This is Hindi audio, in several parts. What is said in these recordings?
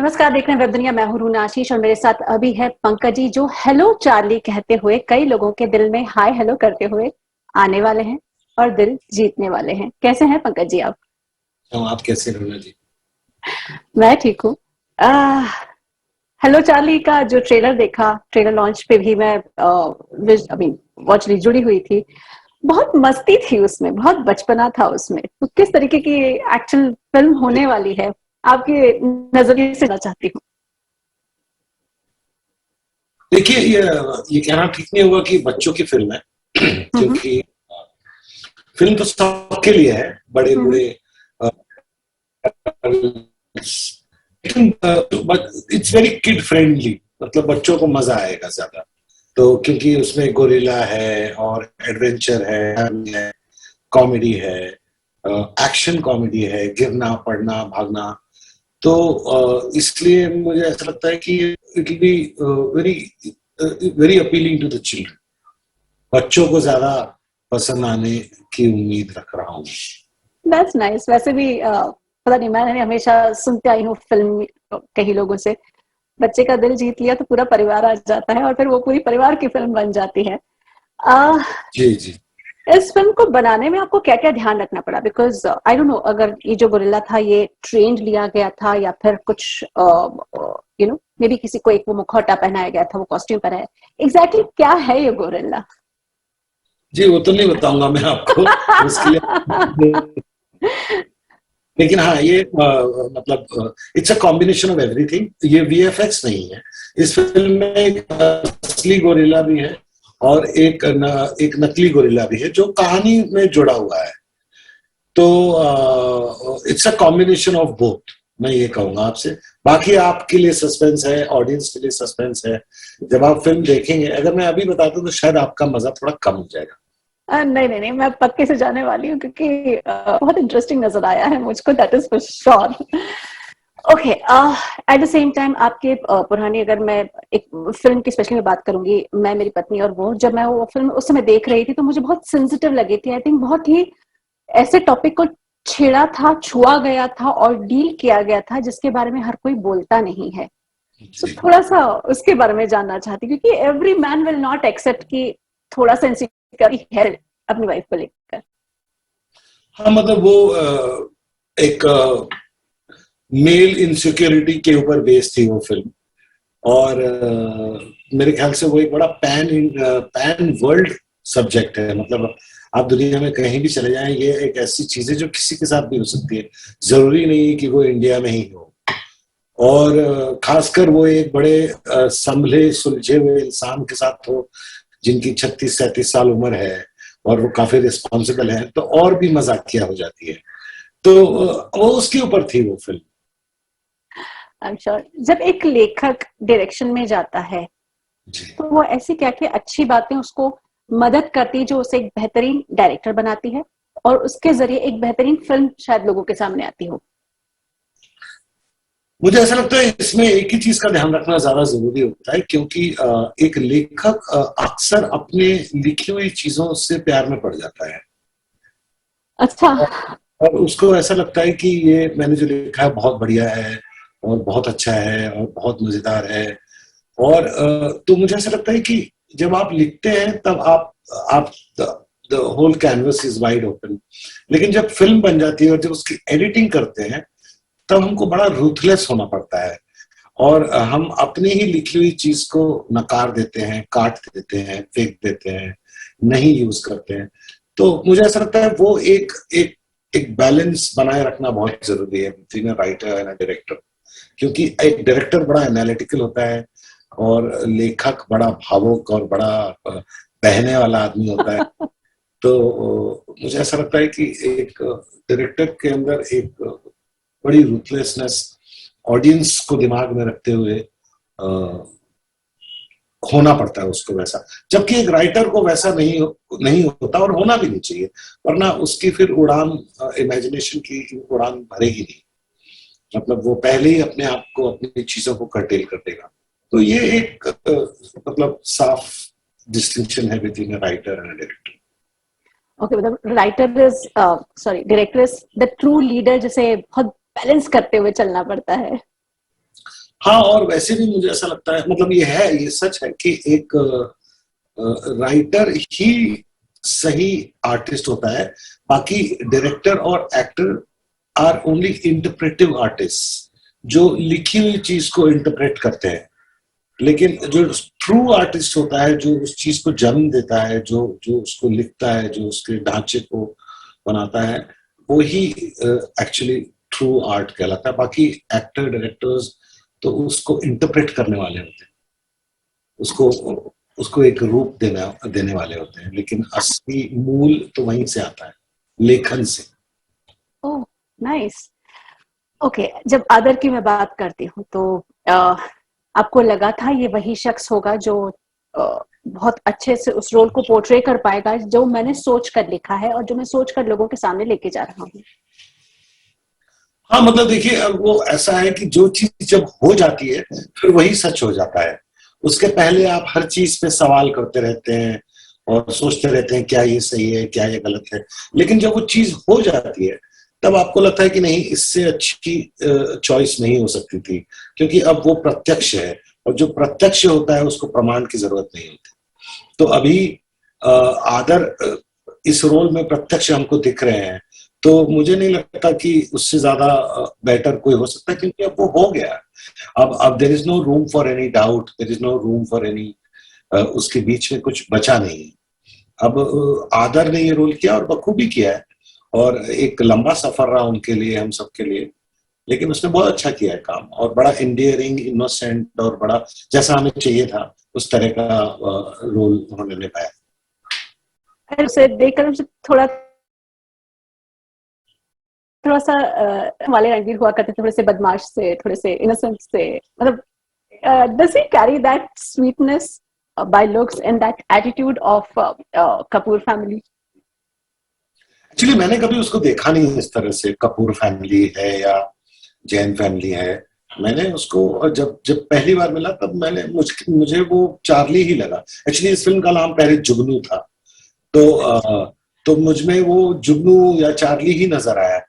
नमस्कार, देख रहे हैं वेब दुनिया। मैं हूं रूना आशीष और मेरे साथ अभी है पंकज जी, जो हेलो चार्ली कहते हुए कई लोगों के दिल में हाय हेलो करते हुए आने वाले हैं और दिल जीतने वाले हैं। कैसे हैं पंकज जी आप? आप कैसे रोना जी। मैं ठीक हूँ। हेलो चार्ली का जो ट्रेलर देखा, ट्रेलर लॉन्च पे भी मैं अभी वॉच जुड़ी हुई थी। बहुत मस्ती थी उसमें, बहुत बचपना था उसमें। तो किस तरीके की एक्शन फिल्म होने वाली है, आपके नजरिए से जानना चाहती हूँ। देखिए ये कहना ठीक नहीं होगा कि बच्चों की फिल्म है हम्म। क्योंकि फिल्म तो सबके लिए है, बड़े हम्म। बूढ़े। लेकिन इट्स वेरी किड फ्रेंडली, मतलब बच्चों को मजा आएगा ज्यादा। तो क्योंकि उसमें गोरिल्ला है और एडवेंचर है, कॉमेडी है, एक्शन कॉमेडी है, गिरना पड़ना भागना। तो इसलिए मुझे ऐसा लगता है कि it will be very very appealing to the children. बच्चों को ज्यादा पसंद आने की उम्मीद रख रहा हूँ। That's nice. वैसे भी पता नहीं, मैंने हमेशा सुनते आई हूँ फिल्म कई लोगों से, बच्चे का दिल जीत लिया तो पूरा परिवार आ जाता है और फिर वो पूरी परिवार की फिल्म बन जाती है। आ, जी जी। इस फिल्म को बनाने में आपको क्या क्या ध्यान रखना पड़ा? बिकॉज आई डोंट नो, अगर ये जो गोरिल्ला था ये ट्रेंड लिया गया था या फिर कुछ मे बी किसी को एक वो मुखौटा पहनाया गया था, वो कॉस्ट्यूम पहनाया। एग्जैक्टली क्या है ये गोरिल्ला? जी वो तो नहीं बताऊंगा मैं आपको उसके लिए। लेकिन हाँ ये मतलब it's a combination of everything. ये वीएफएक्स नहीं है। इस फिल्म में एक असली गोरिल्ला भी है और एक नकली गोरिल्ला भी है जो कहानी में जुड़ा हुआ है। तो it's a combination of both, मैं ये कहूंगा आपसे। बाकी आपके लिए सस्पेंस है, ऑडियंस के लिए सस्पेंस है। जब आप फिल्म देखेंगे, अगर मैं अभी बताता हूँ तो शायद आपका मजा थोड़ा कम हो जाएगा। नहीं नहीं नहीं, मैं पक्के से जाने वाली हूँ क्योंकि बहुत इंटरेस्टिंग नजर आया है मुझको, that is for sure. Okay, at the same time आपके पुरानी, अगर मैं एक फिल्म की स्पेशली मैं बात करूंगी, मैं, मेरी पत्नी और वो, जब मैं वो फिल्म उस समय देख रही थी तो मुझे बहुत सेंसिटिव लगी थी। आई थिंक बहुत ही ऐसे टॉपिक को छेड़ा था, छुआ गया था और डील किया गया था जिसके बारे में हर कोई बोलता नहीं है। तो जी थोड़ा सा उसके बारे में जानना चाहती हूँ, क्योंकि every man will not accept कि थोड़ा सा इनसिक्योरिटी है अपनी वाइफ को लेकर। हाँ, मतलब वो एक मेल इनसिक्योरिटी के ऊपर बेस्ड थी वो फिल्म। और मेरे ख्याल से वो एक बड़ा पैन वर्ल्ड सब्जेक्ट है। मतलब आप दुनिया में कहीं भी चले जाएं, ये एक ऐसी चीज है जो किसी के साथ भी हो सकती है। जरूरी नहीं है कि वो इंडिया में ही हो। और खासकर वो एक बड़े संभले सुलझे हुए इंसान के साथ हो जिनकी 36-37 साल उम्र है और वो काफी रिस्पॉन्सिबल है, तो और भी मजाकिया हो जाती है। तो वो उसके ऊपर थी वो फिल्म। आई एम श्योर जब एक लेखक डायरेक्शन में जाता है जी। तो वो ऐसी क्या क्या अच्छी बातें उसको मदद करती है जो उसे एक बेहतरीन डायरेक्टर बनाती है और उसके जरिए एक बेहतरीन फिल्म शायद लोगों के सामने आती हो। मुझे ऐसा लगता है इसमें एक ही चीज का ध्यान रखना ज्यादा जरूरी होता है, क्योंकि एक लेखक अक्सर अपने लिखी हुई चीजों से प्यार में पड़ जाता है। अच्छा। और उसको ऐसा लगता है कि ये मैंने जो लिखा है बहुत बढ़िया है और बहुत अच्छा है और बहुत मजेदार है। और तो मुझे ऐसा लगता है कि जब आप लिखते हैं तब आप the whole canvas is wide open. लेकिन जब फिल्म बन जाती है और जब उसकी एडिटिंग करते हैं तब हमको बड़ा रूथलेस होना पड़ता है। और हम अपनी ही लिखी हुई चीज को नकार देते हैं, काट देते हैं, फेंक देते हैं, नहीं यूज करते हैं। तो मुझे ऐसा लगता है वो एक एक एक बैलेंस बनाए रखना बहुत जरूरी है between a writer and a director. क्योंकि एक डायरेक्टर बड़ा एनालिटिकल होता है और लेखक बड़ा भावुक और बड़ा बहने वाला आदमी होता है। तो मुझे ऐसा लगता है कि एक डायरेक्टर के अंदर एक बड़ी रूथलेसनेस, ऑडियंस को दिमाग में रखते हुए होना पड़ता है उसको वैसा। जबकि एक राइटर को वैसा नहीं होता और होना भी नहीं चाहिए, वरना उसकी फिर उड़ान, इमेजिनेशन की उड़ान भरेगी नहीं। मतलब वो पहले ही अपने आप को, अपनी चीजों को कर्टेल कर देगा। तो ये एक मतलब साफ डिस्टिंक्शन है between a writer and a director. Okay, मतलब writer is, sorry, director is the true leader जिसे बहुत बैलेंस करते हुए चलना पड़ता है। हाँ, और वैसे भी मुझे ऐसा लगता है, मतलब ये है, ये सच है कि एक राइटर ही सही आर्टिस्ट होता है, बाकी डायरेक्टर और actor are only interpretive artist, जो लिखी हुई चीज को इंटरप्रेट करते हैं। लेकिन जो ट्रू आर्टिस्ट होता है, जो उस चीज को जन्म देता है, जो जो उसको लिखता है, जो उसके ढांचे को बनाता है, वो ही एक्चुअली ट्रू आर्ट कहलाता है। बाकी एक्टर डायरेक्टर्स तो उसको इंटरप्रेट करने वाले होते हैं, उसको उसको एक रूप देने वाले होते हैं, लेकिन असली मूल तो वहीं से आता है, लेखन से। ओह, नाइस। ओके, जब आदर की मैं बात करती हूँ तो आपको लगा था ये वही शख्स होगा जो बहुत अच्छे से उस रोल को पोर्ट्रे कर पाएगा जो मैंने सोच कर लिखा है और जो मैं सोच कर लोगों के सामने लेके जा रहा हूँ? हाँ, मतलब देखिए, अब वो ऐसा है कि जो चीज जब हो जाती है फिर वही सच हो जाता है। उसके पहले आप हर चीज पे सवाल करते रहते हैं और सोचते रहते हैं क्या ये सही है, क्या ये गलत है। लेकिन जब वो चीज हो जाती है तब आपको लगता है कि नहीं, इससे अच्छी चॉइस नहीं हो सकती थी, क्योंकि अब वो प्रत्यक्ष है, और जो प्रत्यक्ष होता है उसको प्रमाण की जरूरत नहीं होती। तो अभी आदर इस रोल में प्रत्यक्ष हमको दिख रहे हैं, तो मुझे नहीं लगता कि उससे ज्यादा बेटर कोई हो सकता है, क्योंकि अब वो हो गया। अब there is no room for any doubt, there is no room for any, उसके बीच में कुछ बचा नहीं। अब आदर ने ये रोल किया और बखूबी किया है, और एक लंबा सफर रहा उनके लिए, हम सबके लिए, लेकिन उसने बहुत अच्छा किया है काम, और बड़ा इंडियरिंग, इनोसेंट, और बड़ा जैसा हमें चाहिए था उस तरह का रोल उन्होंने निभाया। उसे देखकर मुझे थोड़ा थोड़ा सा वाले रणवीर हुआ करते थे, थोड़े से बदमाश से, थोड़े से इनोसेंट से, मतलब does he carry that sweetness by looks and that attitude of Kapoor family? Actually मैंने कभी उसको देखा नहीं इस तरह से, कपूर फैमिली है या जैन फैमिली है। मैंने उसको जब जब पहली बार मिला तब मुझे वो चार्ली ही लगा। एक्चुअली इस फिल्म का नाम पहले जुगनू था, तो मुझ में वो जुगनू या चार्ली ही नजर आया।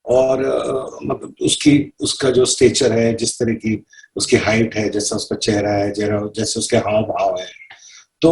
और मतलब उसका जो स्टेचर है, जिस तरह की उसकी हाइट है, जैसा उसका चेहरा है, जैसे उसके हाव भाव है, तो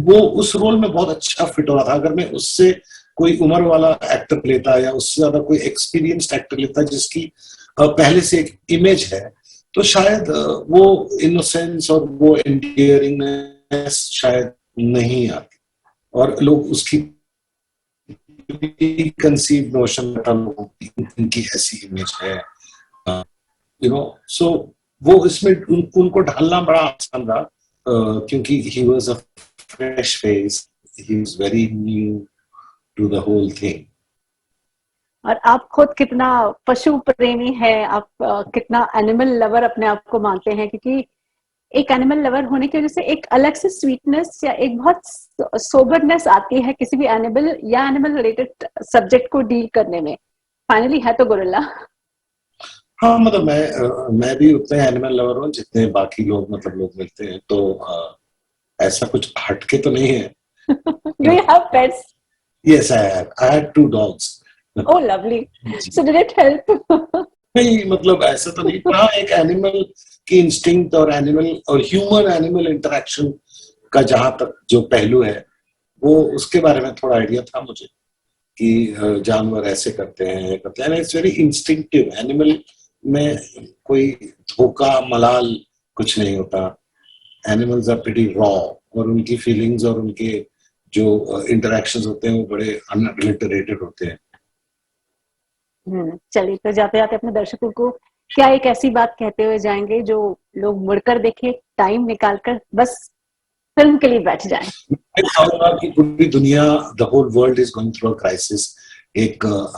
वो उस रोल में बहुत अच्छा फिट हो रहा था। अगर मैं उससे कोई उम्र वाला एक्टर लेता या उससे ज्यादा कोई एक्सपीरियंस्ड एक्टर लेता जिसकी पहले से एक इमेज है, तो शायद वो इनोसेंस और वो एंडियरिंगनेस शायद नहीं आती, और लोग उसकी कंसीव नोशन था लोगों की, इनकी ऐसी इमेज है, सो वो इसमें उनको ढालना बड़ा आसान रहा, क्योंकि he was a fresh face, he was very new to the whole thing. और आप खुद कितना पशु प्रेमी है, आप कितना एनिमल लवर अपने आप को मानते हैं, क्योंकि एक एनिमल लवर होने की वजह से एक अलग से स्वीटनेस या एक बहुत सोबरनेस आती है किसी भी एनिमल या एनिमल रिलेटेड सब्जेक्ट को डील करने में। फाइनली है तो गोरिल्ला। हाँ, मतलब मैं भी उतने एनिमल लवर हूँ जितने बाकी लोग, मतलब लोग मिलते हैं, तो ऐसा कुछ हटके तो नहीं है। Do you have pets? Yes, I had 2 dogs. Oh, lovely. So did it help? नहीं, मतलब ऐसा तो नहीं, हाँ, एक एनिमल की इंस्टिंक्ट और एनिमल और ह्यूमन एनिमल इंटरेक्शन का जहां तक जो पहलू है, वो उसके बारे में थोड़ा आइडिया था मुझे कि जानवर ऐसे करते हैं, इट्स वेरी इंस्टिंक्टिव। एनिमल में कोई धोखा मलाल कुछ नहीं होता। एनिमल्स आर प्रीटी रॉ, और उनकी फीलिंग्स और उनके जो इंटरेक्शंस होते हैं वो बड़े अनअडल्टरेटेड होते हैं। चलिए, तो जाते जाते अपने दर्शकों को क्या एक ऐसी बात कहते हुए जाएंगे जो लोग मुड़कर देखे, टाइम निकाल कर बस फिल्म के लिए बैठ जाएं? कि पूरी दुनिया, the whole world is going through a crisis.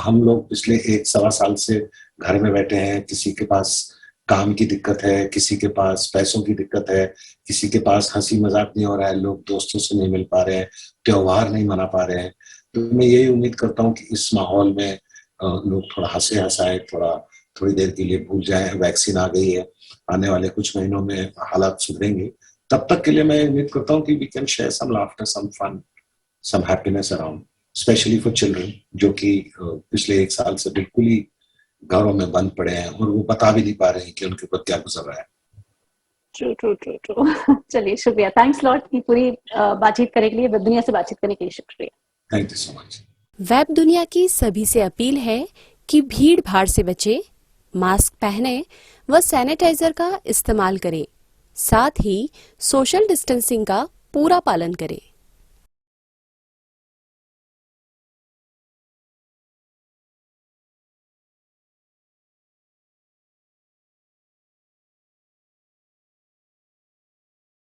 हम लोग पिछले 1-1.25 साल से घर में बैठे हैं, किसी के पास काम की दिक्कत है, किसी के पास पैसों की दिक्कत है, किसी के पास हंसी मजाक नहीं हो रहा है, लोग दोस्तों से नहीं मिल पा रहे हैं, त्योहार नहीं मना पा रहे हैं। तो मैं यही उम्मीद करता हूँ कि इस माहौल में लोग थोड़ा हंसे हंसाए, थोड़ी देर के लिए भूल जाए। वैक्सीन आ गई है, आने वाले कुछ महीनों में हालात सुधरेंगे। तब तक के लिए मैं उम्मीद करता हूँ कि we can share some laughter, some fun, some happiness around, specially for children, जो कि पिछले 1 साल से बिल्कुल ही घरों में बंद पड़े हैं और वो बता भी नहीं पा रहे हैं कि उनके ऊपर क्या गुजर रहा है। True true true true. चलिए शुक्रिया, थैंक्स लॉट की पूरी बातचीत करने के लिए, वेब दुनिया से बातचीत करने के लिए शुक्रिया। Thank you so much. Web दुनिया की सभी से अपील है कि भीड़ भाड़ से बचें, मास्क पहने व सैनिटाइजर का इस्तेमाल करें, साथ ही सोशल डिस्टेंसिंग का पूरा पालन करें।